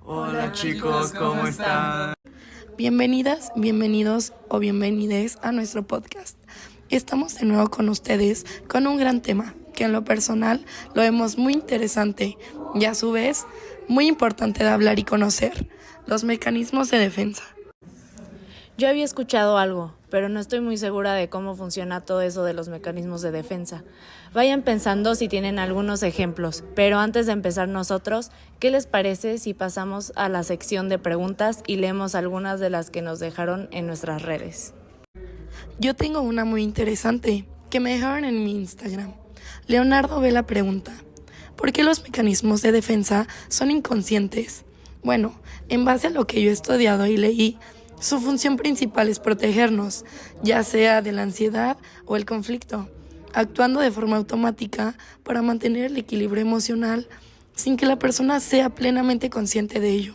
Hola chicos, ¿cómo están? Bienvenidas, bienvenidos o bienvenides a nuestro podcast. Estamos de nuevo con ustedes con un gran tema que en lo personal lo vemos muy interesante y a su vez muy importante de hablar y conocer, los mecanismos de defensa. Yo había escuchado algo, pero no estoy muy segura de cómo funciona todo eso de los mecanismos de defensa. Vayan pensando si tienen algunos ejemplos, pero antes de empezar nosotros, ¿qué les parece si pasamos a la sección de preguntas y leemos algunas de las que nos dejaron en nuestras redes? Yo tengo una muy interesante que me dejaron en mi Instagram. Leonardo ve la pregunta: ¿por qué los mecanismos de defensa son inconscientes? Bueno, en base a lo que yo he estudiado y leí, su función principal es protegernos, ya sea de la ansiedad o el conflicto, actuando de forma automática para mantener el equilibrio emocional sin que la persona sea plenamente consciente de ello.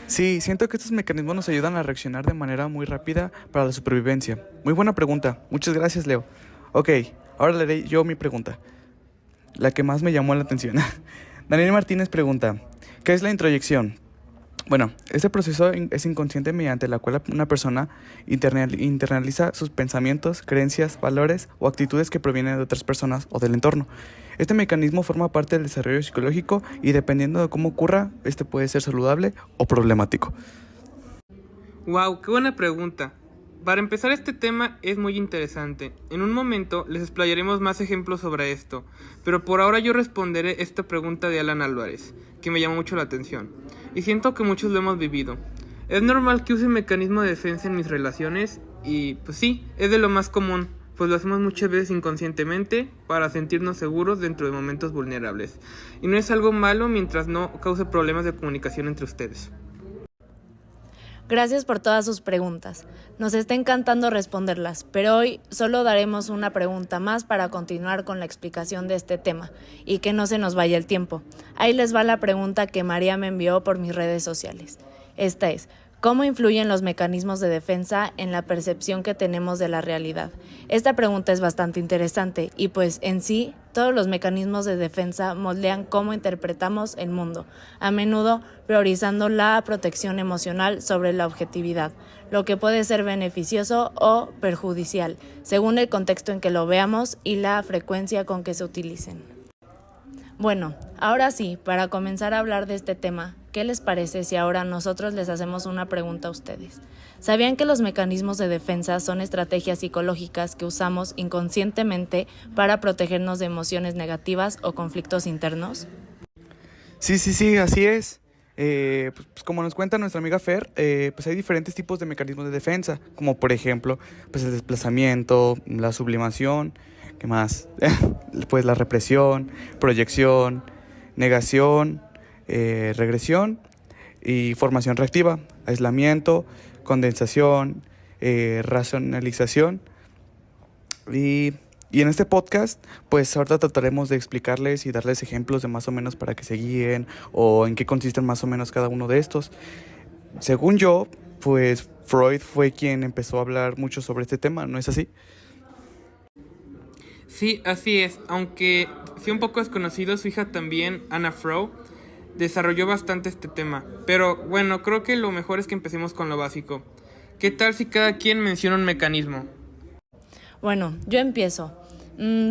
Sí, siento que estos mecanismos nos ayudan a reaccionar de manera muy rápida para la supervivencia. Muy buena pregunta. Muchas gracias, Leo. Ok, ahora leeré yo mi pregunta, la que más me llamó la atención. Daniel Martínez pregunta: ¿qué es la introyección? Bueno, este proceso es inconsciente mediante la cual una persona internaliza sus pensamientos, creencias, valores o actitudes que provienen de otras personas o del entorno. Este mecanismo forma parte del desarrollo psicológico y dependiendo de cómo ocurra, este puede ser saludable o problemático. Wow, qué buena pregunta. Para empezar, este tema es muy interesante. En un momento les explayaremos más ejemplos sobre esto, pero por ahora yo responderé esta pregunta de Alan Álvarez, que me llamó mucho la atención, y siento que muchos lo hemos vivido. ¿Es normal que use mecanismo de defensa en mis relaciones? Y pues sí, es de lo más común, pues lo hacemos muchas veces inconscientemente para sentirnos seguros dentro de momentos vulnerables. Y no es algo malo mientras no cause problemas de comunicación entre ustedes. Gracias por todas sus preguntas. Nos está encantando responderlas, pero hoy solo daremos una pregunta más para continuar con la explicación de este tema y que no se nos vaya el tiempo. Ahí les va la pregunta que María me envió por mis redes sociales. Esta es: ¿cómo influyen los mecanismos de defensa en la percepción que tenemos de la realidad? Esta pregunta es bastante interesante y pues en sí todos los mecanismos de defensa moldean cómo interpretamos el mundo, a menudo priorizando la protección emocional sobre la objetividad, lo que puede ser beneficioso o perjudicial, según el contexto en que lo veamos y la frecuencia con que se utilicen. Bueno, ahora sí, para comenzar a hablar de este tema, ¿qué les parece si ahora nosotros les hacemos una pregunta a ustedes? ¿Sabían que los mecanismos de defensa son estrategias psicológicas que usamos inconscientemente para protegernos de emociones negativas o conflictos internos? Sí, así es. Pues como nos cuenta nuestra amiga Fer, pues hay diferentes tipos de mecanismos de defensa, como por ejemplo, pues el desplazamiento, la sublimación, ¿qué más? Pues la represión, proyección, negación, regresión y formación reactiva, aislamiento, condensación, racionalización. Y en este podcast, pues ahorita trataremos de explicarles y darles ejemplos de más o menos para que se guíen o en qué consisten más o menos cada uno de estos. Según yo, pues Freud fue quien empezó a hablar mucho sobre este tema, ¿no es así? Sí, así es, aunque sí un poco desconocido, su hija también, Anna Freud, desarrolló bastante este tema. Pero bueno, creo que lo mejor es que empecemos con lo básico. ¿Qué tal si cada quien menciona un mecanismo? Bueno, yo empiezo.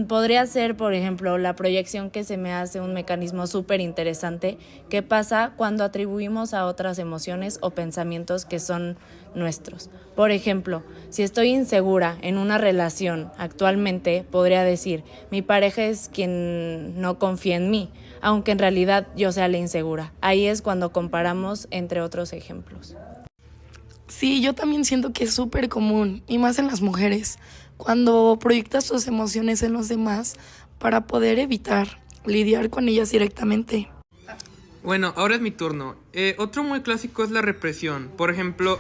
Podría ser, por ejemplo, la proyección, que se me hace un mecanismo súper interesante que pasa cuando atribuimos a otras emociones o pensamientos que son nuestros. Por ejemplo, si estoy insegura en una relación actualmente, podría decir: mi pareja es quien no confía en mí, aunque en realidad yo sea la insegura. Ahí es cuando comparamos, entre otros ejemplos. Sí, yo también siento que es súper común, y más en las mujeres, cuando proyectas tus emociones en los demás para poder evitar lidiar con ellas directamente. Bueno, ahora es mi turno. Otro muy clásico es la represión. Por ejemplo,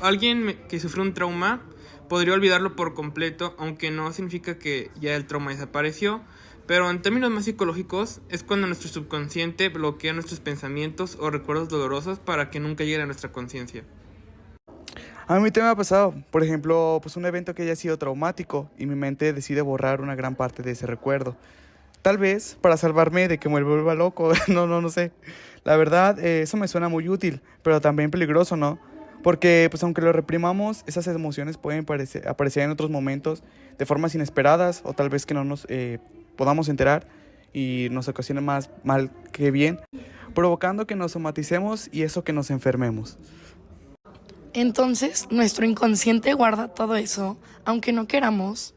que sufrió un trauma podría olvidarlo por completo, aunque no significa que ya el trauma desapareció. Pero en términos más psicológicos, es cuando nuestro subconsciente bloquea nuestros pensamientos o recuerdos dolorosos para que nunca lleguen a nuestra conciencia. A mí también me ha pasado, por ejemplo, pues un evento que haya sido traumático y mi mente decide borrar una gran parte de ese recuerdo. Tal vez para salvarme de que me vuelva loco, no sé. La verdad, eso me suena muy útil, pero también peligroso, ¿no? Porque, pues aunque lo reprimamos, esas emociones pueden aparecer en otros momentos de formas inesperadas o tal vez que no nos podamos enterar y nos ocasione más mal que bien, provocando que nos somaticemos y eso que nos enfermemos. Entonces, nuestro inconsciente guarda todo eso, aunque no queramos.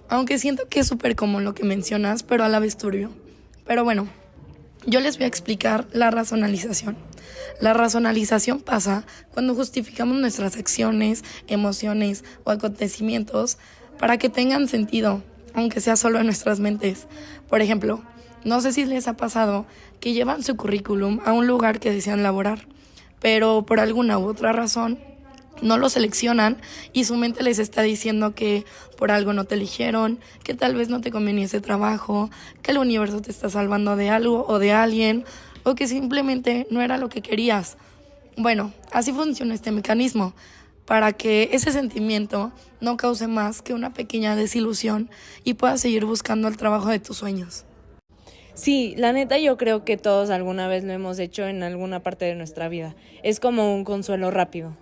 Aunque siento que es súper común lo que mencionas, pero a la vez turbio. Pero bueno, yo les voy a explicar la racionalización. La racionalización pasa cuando justificamos nuestras acciones, emociones o acontecimientos para que tengan sentido, aunque sea solo en nuestras mentes. Por ejemplo, no sé si les ha pasado que llevan su currículum a un lugar que desean laborar, pero por alguna u otra razón no lo seleccionan y su mente les está diciendo que por algo no te eligieron, que tal vez no te convenía ese trabajo, que el universo te está salvando de algo o de alguien, o que simplemente no era lo que querías. Bueno, así funciona este mecanismo, para que ese sentimiento no cause más que una pequeña desilusión y puedas seguir buscando el trabajo de tus sueños. Sí, la neta yo creo que todos alguna vez lo hemos hecho en alguna parte de nuestra vida. Es como un consuelo rápido.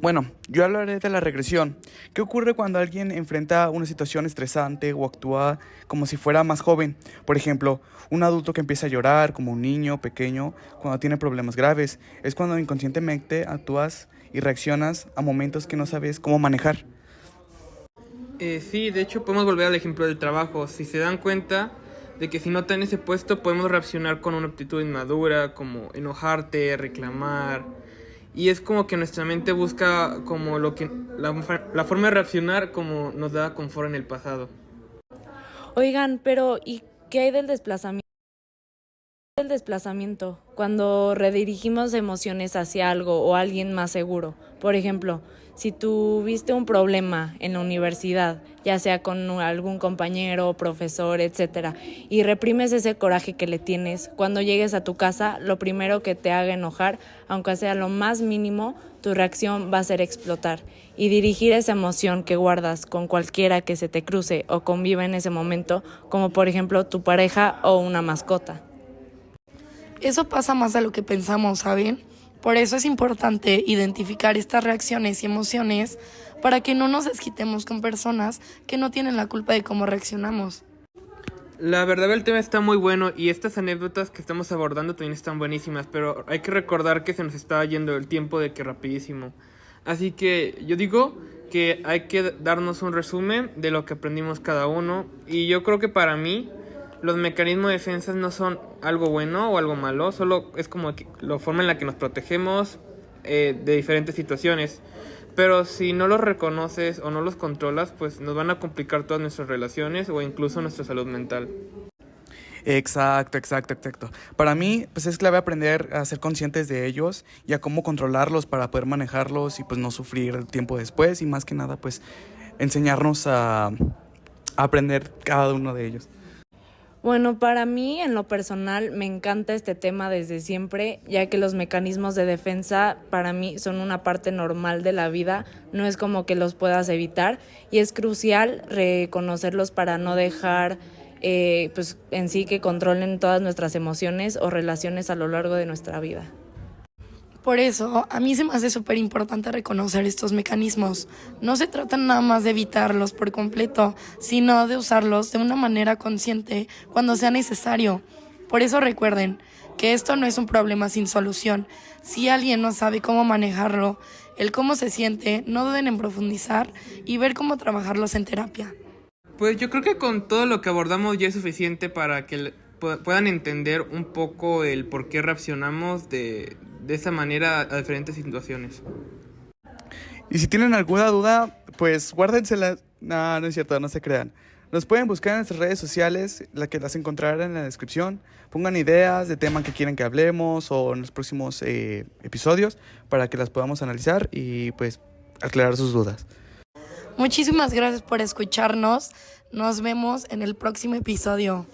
Bueno, yo hablaré de la regresión. ¿Qué ocurre cuando alguien enfrenta una situación estresante o actúa como si fuera más joven? Por ejemplo, un adulto que empieza a llorar como un niño pequeño cuando tiene problemas graves. Es cuando inconscientemente actúas y reaccionas a momentos que no sabes cómo manejar. Sí, de hecho podemos volver al ejemplo del trabajo. Si se dan cuenta de que si no está en ese puesto podemos reaccionar con una actitud inmadura, como enojarte, reclamar. Y es como que nuestra mente busca como la forma de reaccionar como nos da confort en el pasado. Oigan, pero ¿y qué hay del desplazamiento? Cuando redirigimos emociones hacia algo o alguien más seguro. Por ejemplo, si tuviste un problema en la universidad, ya sea con algún compañero, profesor, etcétera, y reprimes ese coraje que le tienes, cuando llegues a tu casa, lo primero que te haga enojar, aunque sea lo más mínimo, tu reacción va a ser explotar. Y dirigir esa emoción que guardas con cualquiera que se te cruce o conviva en ese momento, como por ejemplo tu pareja o una mascota. Eso pasa más de lo que pensamos, ¿saben? Por eso es importante identificar estas reacciones y emociones para que no nos desquitemos con personas que no tienen la culpa de cómo reaccionamos. La verdad el tema está muy bueno y estas anécdotas que estamos abordando también están buenísimas, pero hay que recordar que se nos está yendo el tiempo de que rapidísimo. Así que yo digo que hay que darnos un resumen de lo que aprendimos cada uno y yo creo que para mí los mecanismos de defensa no son algo bueno o algo malo, solo es como la forma en la que nos protegemos de diferentes situaciones. Pero si no los reconoces o no los controlas, pues nos van a complicar todas nuestras relaciones o incluso nuestra salud mental. Exacto. Para mí, pues es clave aprender a ser conscientes de ellos y a cómo controlarlos para poder manejarlos y pues no sufrir el tiempo después y más que nada pues enseñarnos a aprender cada uno de ellos. Bueno, para mí, en lo personal, me encanta este tema desde siempre, ya que los mecanismos de defensa para mí son una parte normal de la vida, no es como que los puedas evitar y es crucial reconocerlos para no dejar pues en sí que controlen todas nuestras emociones o relaciones a lo largo de nuestra vida. Por eso, a mí se me hace súper importante reconocer estos mecanismos. No se trata nada más de evitarlos por completo, sino de usarlos de una manera consciente cuando sea necesario. Por eso recuerden que esto no es un problema sin solución. Si alguien no sabe cómo manejarlo, el cómo se siente, no duden en profundizar y ver cómo trabajarlos en terapia. Pues yo creo que con todo lo que abordamos ya es suficiente para que puedan entender un poco el por qué reaccionamos de esa manera a diferentes situaciones. Y si tienen alguna duda, pues guárdensela. No es cierto, no se crean. Nos pueden buscar en nuestras redes sociales, las encontrarán en la descripción. Pongan ideas de temas que quieren que hablemos o en los próximos episodios para que las podamos analizar y pues aclarar sus dudas. Muchísimas gracias por escucharnos. Nos vemos en el próximo episodio.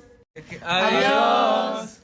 ¡Adiós!